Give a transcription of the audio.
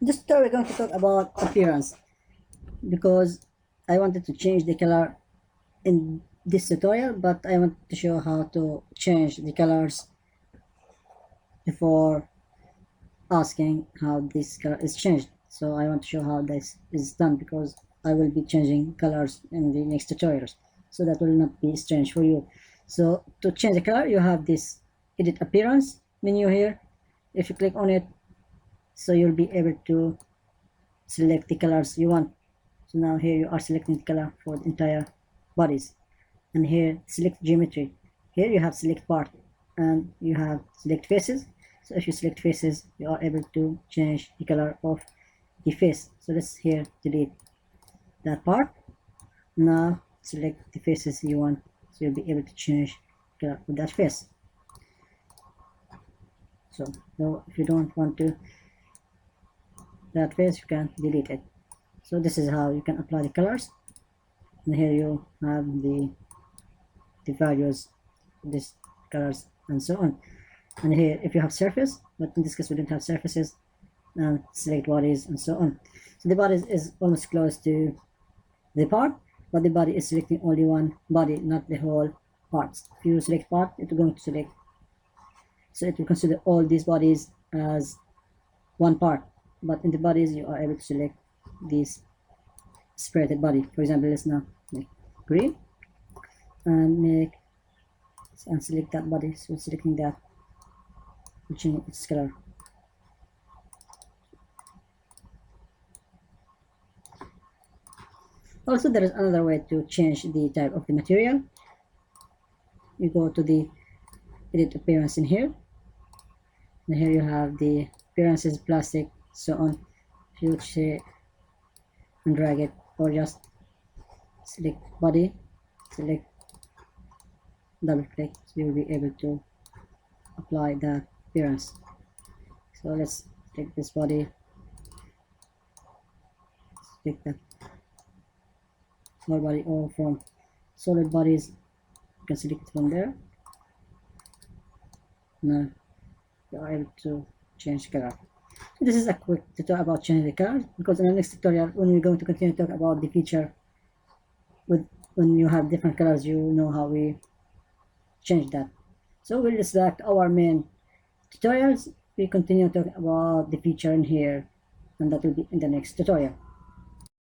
This tutorial we're going to talk about appearance because I wanted to change the color in this tutorial, but I want to show how to change the colors before asking how this color is changed. So I want to show how this is done because I will be changing colors in the next tutorials, so that will not be strange for you. So to change the color, you have this edit appearance menu here. If you click on it, so you'll be able to select the colors you want. So now here you are selecting the color for the entire bodies, and here select geometry. Here you have select part and you have select faces. So if you select faces, you are able to change the color of the face. So let's here delete that part. Now select the faces you want, so you'll be able to change the color of that face. So now if you don't want to that face, you can delete it. So this is how you can apply the colors, and here you have the values, these colors and so on. And here if you have surface, but in this case we don't have surfaces, and select bodies and so on. So the body is almost close to the part, but the body is selecting only one body, not the whole parts. If you select part, it's going to select, so it will consider all these bodies as one part, but in the bodies you are able to select this separated body. For example, let's now make green and select that body. So selecting that, change its color. Also, there is another way to change the type of the material. You go to the edit appearance in here, and here you have the appearances, plastic, so on. If you say and drag it, or just select body, select, double click, so you will be able to apply that appearance. So let's take this body, select that small body, or from solid bodies you can select it from there. Now you are able to change color. So this is a quick tutorial about changing the color, because in the next tutorial, when we're going to continue to talk about the feature with when you have different colors, you know how we change that. So we'll just back to our main tutorials. We continue talking about the feature in here, and that will be in the next tutorial.